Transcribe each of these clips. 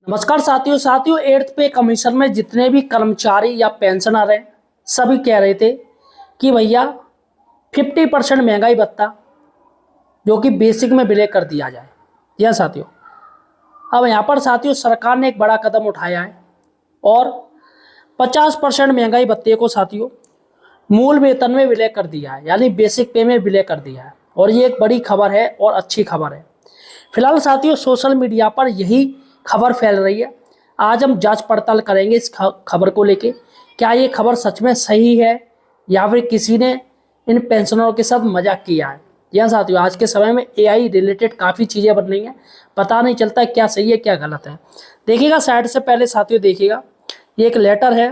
नमस्कार साथियों साथियों 8th पे कमीशन में जितने भी कर्मचारी या पेंशनर हैं सभी कह रहे थे कि भैया 50% महंगाई भत्ता जो कि बेसिक में विलय कर दिया जाए। यह साथियों अब यहाँ पर साथियों सरकार ने एक बड़ा कदम उठाया है और 50% महंगाई भत्ते को साथियों मूल वेतन में विलय कर दिया है, यानी बेसिक पे में विलय कर दिया है। और ये एक बड़ी खबर है और अच्छी खबर है। फिलहाल साथियों सोशल मीडिया पर यही खबर फैल रही है। आज हम जांच पड़ताल करेंगे इस खबर को लेके, क्या ये खबर सच में सही है या फिर किसी ने इन पेंशनरों के साथ मजाक किया है। यह साथियों आज के समय में एआई रिलेटेड काफ़ी चीज़ें बन रही हैं, पता नहीं चलता है क्या सही है क्या गलत है। देखिएगा साइड से पहले साथियों देखिएगा, ये एक लेटर है,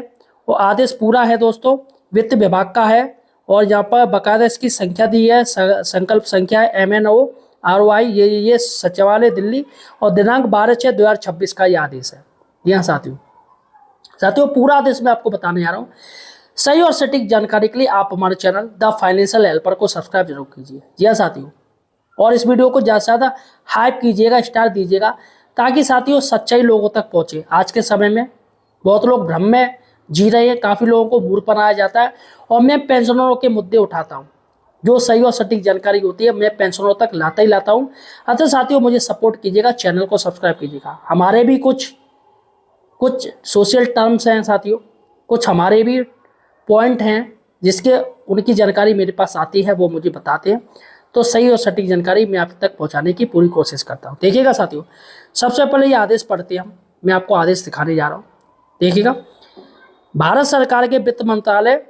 वो आदेश पूरा है दोस्तों, वित्त विभाग का है। और यहाँ पर बाकायदा इसकी संख्या दी है, संकल्प संख्या है MNOROI, ये सचिवालय दिल्ली, और दिनांक 12/6/2026 का ये आदेश है। यहाँ साथियों साथियों पूरा आदेश मैं आपको बताने जा रहा हूँ। सही और सटीक जानकारी के लिए आप हमारे चैनल द फाइनेंशियल हेल्पर को सब्सक्राइब जरूर कीजिए। जी हाँ साथियों, और इस वीडियो को ज़्यादा से ज़्यादा हाइप कीजिएगा, स्टार दीजिएगा, ताकि साथियों सच्चाई लोगों तक पहुँचे। आज के समय में बहुत लोग भ्रम में जी रहे हैं, काफ़ी लोगों को मूर्ख बनाया जाता है। और मैं पेंशनरों के मुद्दे उठाता हूँ, जो सही और सटीक जानकारी होती है मैं पेंशनरों तक लाता ही लाता हूँ। अतः साथियों मुझे सपोर्ट कीजिएगा, चैनल को सब्सक्राइब कीजिएगा। हमारे भी कुछ सोशल टर्म्स हैं साथियों, कुछ हमारे भी पॉइंट हैं जिसके उनकी जानकारी मेरे पास आती है, वो मुझे बताते हैं। तो सही और सटीक जानकारी मैं आप तक पहुंचाने की पूरी कोशिश करता हूं। देखिएगा साथियों, सबसे पहले ये आदेश पढ़ते हैं हम, मैं आपको आदेश दिखाने जा रहा हूं। देखिएगा, भारत सरकार के वित्त मंत्रालय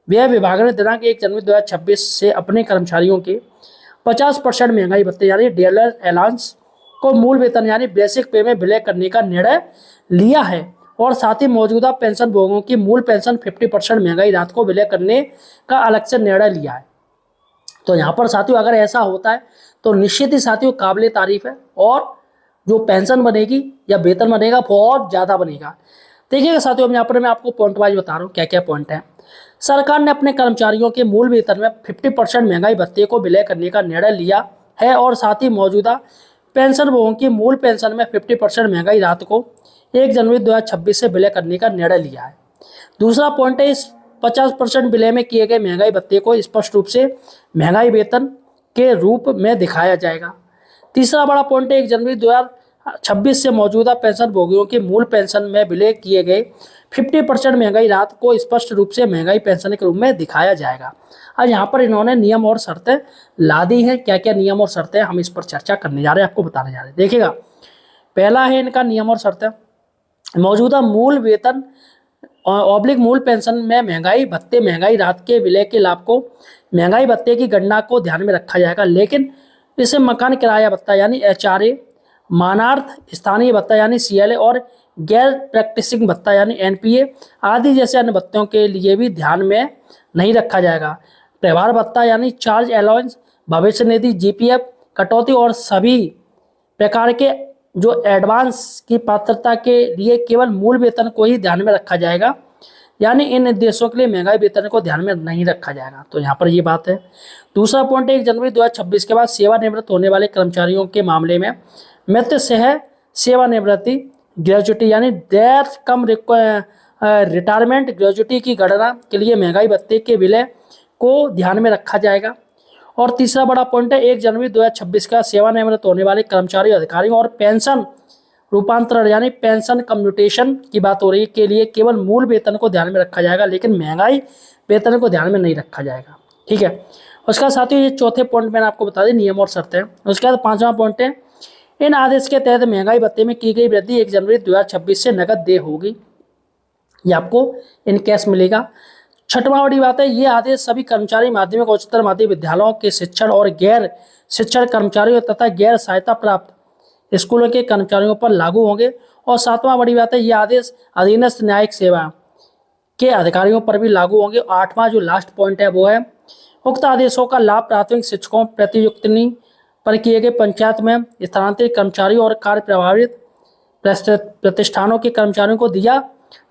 व्यय विभाग ने दिनांक 1 जनवरी 2026 से अपने कर्मचारियों के 50% महंगाई भत्ते यानी डेलर अलाउंस को मूल वेतन यानी बेसिक पे में विलय करने का निर्णय लिया है। और साथ ही मौजूदा पेंशन भोगों की मूल पेंशन 50% महंगाई राहत को विलय करने का अलग से निर्णय लिया है। तो यहाँ पर साथियों अगर ऐसा होता है तो निश्चित ही साथियों काबिले तारीफ है, और जो पेंशन बनेगी या वेतन बनेगा बहुत ज़्यादा बनेगा। देखिएगा साथियों, यहाँ पर मैं आपको पॉइंट वाइज बता रहा हूँ क्या क्या पॉइंट है। सरकार ने अपने कर्मचारियों के मूल वेतन में 50% महंगाई भत्ते को विलय करने का निर्णय लिया है, और साथ ही मौजूदा पेंशन भोगों की मूल पेंशन में 50% महंगाई राहत को 1 जनवरी 2026 से विलय करने का निर्णय लिया है। दूसरा पॉइंट है, इस 50% विलय में किए गए महंगाई भत्ते को स्पष्ट रूप से महंगाई वेतन के रूप में दिखाया जाएगा। तीसरा बड़ा पॉइंट है, 1 जनवरी 2026 से मौजूदा पेंशन भोगियों के मूल पेंशन में विलय किए गए 50% महंगाई राहत को स्पष्ट रूप से महंगाई पेंशन के रूप में दिखाया जाएगा। आज यहाँ पर इन्होंने नियम और शर्तें ला दी हैं। क्या क्या नियम और शर्तें हम इस पर चर्चा करने जा रहे हैं, आपको बताने जा रहे हैं। देखिएगा, पहला है इनका नियम और शर्तें, मौजूदा मूल वेतन ऑब्लिक मूल पेंशन में महंगाई भत्ते महंगाई राहत के विलय के लाभ को महंगाई भत्ते की गणना को ध्यान में रखा जाएगा, लेकिन इसे मकान किराया भत्ता यानी HRA, मानार्थ स्थानीय भत्ता यानी CLA और गैर प्रैक्टिसिंग भत्ता यानी NPA आदि जैसे अन्य भत्तों के लिए भी ध्यान में नहीं रखा जाएगा। व्यवहार भत्ता यानी चार्ज अलाउंस, भविष्य निधि, GPF कटौती और सभी प्रकार के जो एडवांस की पात्रता के लिए केवल मूल वेतन को ही ध्यान में रखा जाएगा, यानी इन निर्देशों के लिए महंगाई वेतन को ध्यान में नहीं रखा जाएगा। तो यहाँ पर ये बात है। दूसरा पॉइंट, 1 जनवरी 2026 के बाद सेवानिवृत्त होने वाले कर्मचारियों के मामले में मृत्यु सह सेवानिवृत्ति ग्रेजुटी यानी देर कम रिटायरमेंट ग्रेजुटी की गणना के लिए महंगाई भत्ते के विलय को ध्यान में रखा जाएगा। और तीसरा बड़ा पॉइंट है, 1 जनवरी 2026 का सेवानिवृत्त होने वाले कर्मचारी अधिकारियों और पेंशन रूपांतरण यानी पेंशन कम्यूटेशन की बात हो रही है के लिए केवल मूल वेतन को ध्यान में रखा जाएगा, लेकिन महंगाई वेतन को ध्यान में नहीं रखा जाएगा। ठीक है, उसका साथियों ये चौथे पॉइंट मैंने आपको बता दी, नियम और शर्तें। उसके बाद पांचवा पॉइंट है, इन आदेश के तहत महंगाई भत्ते में की गई वृद्धि 1 जनवरी 2026 से नकद देय होगी, ये आपको इन कैश मिलेगा। छठवां बड़ी बात है, ये आदेश सभी कर्मचारी माध्यमिक और उच्चतर माध्यमिक विद्यालयों के शिक्षण और गैर शिक्षण कर्मचारियों तथा गैर सहायता प्राप्त स्कूलों के कर्मचारियों पर लागू होंगे। और सातवां बड़ी बात है, ये आदेश अधीनस्थ न्यायिक सेवा के अधिकारियों पर भी लागू होंगे। आठवां जो लास्ट पॉइंट है वो है, उक्त आदेशों का लाभ प्राथमिक शिक्षकों प्रतियुक्तनी पर किए गए पंचायत में स्थानांतरित कर्मचारियों और कार्य प्रभावित प्रतिष्ठानों के कर्मचारियों को दिया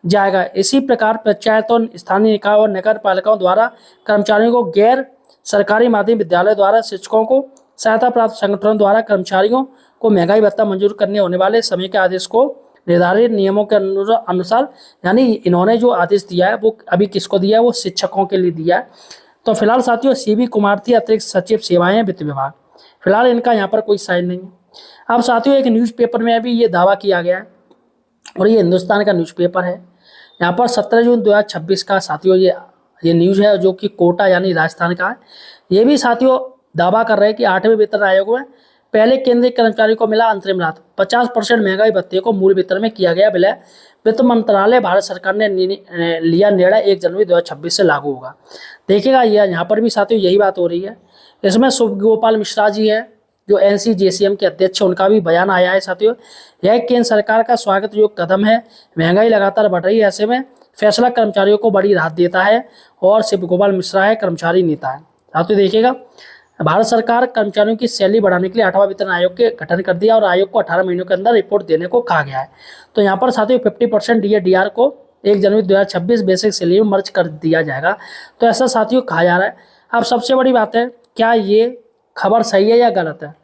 जाएगा। इसी प्रकार पंचायतों, स्थानीय निकाय और नगर पालिकाओं द्वारा कर्मचारियों को, गैर सरकारी माध्यमिक विद्यालय द्वारा शिक्षकों को, सहायता प्राप्त संगठनों द्वारा कर्मचारियों को महंगाई भत्ता मंजूर करने होने वाले समय के आदेश को निर्धारित नियमों के अनुसार, यानी इन्होंने जो आदेश दिया है वो अभी किसको दिया है, वो शिक्षकों के लिए दिया है। तो फिलहाल साथियों सीबी कुमार थी, अतिरिक्त सचिव सेवाएं वित्त विभाग। फिलहाल इनका यहाँ पर कोई साइन नहीं है। अब साथियों एक न्यूज़पेपर में अभी ये दावा किया गया है, और ये हिंदुस्तान का न्यूज़पेपर है। यहाँ पर 17 जून 2026 का साथियों ये न्यूज़ है, जो कि कोटा यानी राजस्थान का है। ये भी साथियों दावा कर रहे हैं कि 8वें वेतन आयोग में पहले केंद्रीय कर्मचारी को मिला अंतरिम राहत, 50% महंगाई भत्ते को मूल वेतन में किया गया विलय। वित्त मंत्रालय भारत सरकार ने लिया निर्णय 1 जनवरी 2026 से लागू होगा। देखिएगा ये यहाँ पर भी साथियों यही बात हो रही है। इसमें सुगोपाल मिश्रा जी है जो NCJCM के अध्यक्ष, उनका भी बयान आया है साथियों। यह केंद्र सरकार का स्वागत योग्य कदम है, महंगाई लगातार बढ़ रही है, ऐसे में फैसला कर्मचारियों को बड़ी राहत देता है। और शिव गोपाल मिश्रा है, कर्मचारी नेता है। साथियों देखिएगा, भारत सरकार कर्मचारियों की सैलरी बढ़ाने के लिए 8वां वेतन आयोग के गठन कर दिया, और आयोग को 18 महीनों के अंदर रिपोर्ट देने को कहा गया है। तो यहाँ पर साथियों 50% DAR को 1 जनवरी 2026 बेसिक सैलरी में मर्ज कर दिया जाएगा। तो ऐसा साथियों कहा जा रहा है। अब सबसे बड़ी बात है, क्या ये खबर सही है या गलत है?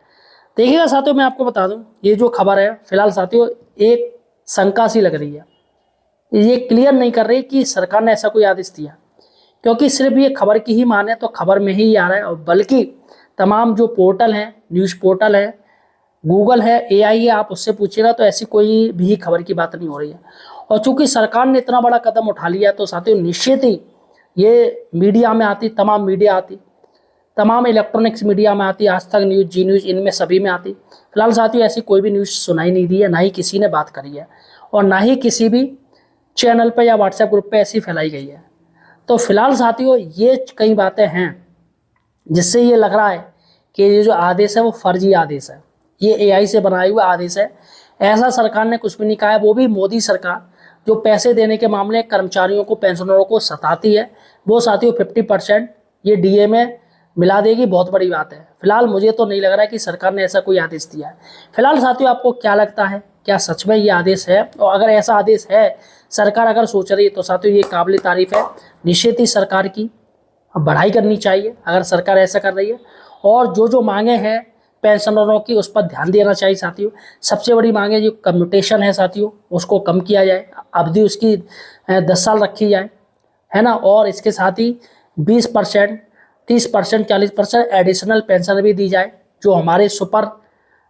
देखिएगा साथियों, मैं आपको बता दूं, ये जो खबर है फिलहाल साथियों एक शंका सी लग रही है। ये क्लियर नहीं कर रही कि सरकार ने ऐसा कोई आदेश दिया, क्योंकि सिर्फ ये खबर की ही माने तो खबर में ही आ रहा है, और बल्कि तमाम जो पोर्टल हैं, न्यूज़ पोर्टल है, गूगल है, AI है, आप उससे पूछिएगा तो ऐसी कोई भी खबर की बात नहीं हो रही है। और चूंकि सरकार ने इतना बड़ा कदम उठा लिया, तो साथियों निश्चित ही ये मीडिया में आती, तमाम मीडिया आती, तमाम इलेक्ट्रॉनिक्स मीडिया में आती, आज तक न्यूज़, जी न्यूज़, इनमें सभी में आती। फिलहाल साथियों ऐसी कोई भी न्यूज़ सुनाई नहीं दी है, ना ही किसी ने बात करी है, और ना ही किसी भी चैनल पे या व्हाट्सएप ग्रुप पे ऐसी फैलाई गई है। तो फिलहाल साथियों ये कई बातें हैं जिससे ये लग रहा है कि ये जो आदेश है वो फर्जी आदेश है, ये AI से बनाया हुआ आदेश है। ऐसा सरकार ने कुछ भी नहीं कहा है, वो भी मोदी सरकार जो पैसे देने के मामले कर्मचारियों को, पेंशनरों को सताती है, वो साथियों 50% ये DA में मिला देगी। बहुत बड़ी बात है। फिलहाल मुझे तो नहीं लग रहा है कि सरकार ने ऐसा कोई आदेश दिया है। फिलहाल साथियों आपको क्या लगता है, क्या सच में ये आदेश है? और अगर ऐसा आदेश है, सरकार अगर सोच रही है, तो साथियों ये काबिल तारीफ है। निश्चित ही सरकार की बढ़ाई करनी चाहिए अगर सरकार ऐसा कर रही है, और जो मांगे हैं पेंशनरों की उस पर ध्यान देना चाहिए साथियों। सबसे बड़ी मांगे जो कम्यूटेशन है साथियों, उसको कम किया जाए, अवधि उसकी 10 साल रखी जाए, है ना। और इसके साथ ही 20%, 30%, 40% एडिशनल पेंशन भी दी जाए। जो हमारे सुपर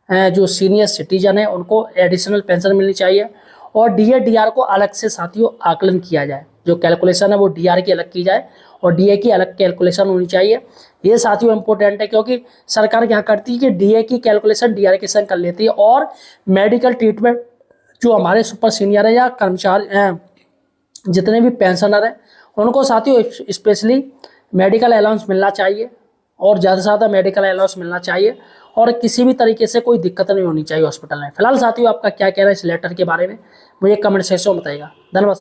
जो सीनियर सिटीजन है उनको एडिशनल पेंशन मिलनी चाहिए। और DA को अलग से साथियों आकलन किया जाए, जो कैलकुलेशन है वो DR की अलग की जाए और DA की अलग कैलकुलेशन होनी चाहिए। ये साथियों इम्पोर्टेंट है, क्योंकि सरकार क्या करती है कि DA की कैलकुलेशन DR के संग कर लेती है, और मेडिकल ट्रीटमेंट जो हमारे सुपर सीनियर है या कर्मचारी जितने भी पेंशनर हैं उनको साथियों स्पेशली मेडिकल अलाउंस मिलना चाहिए, और ज़्यादा से ज़्यादा मेडिकल अलाउंस मिलना चाहिए, और किसी भी तरीके से कोई दिक्कत नहीं होनी चाहिए हॉस्पिटल में। फिलहाल साथियों आपका क्या कहना है इस लेटर के बारे में, मुझे कमेंट सेक्शन में बताइएगा। धन्यवाद।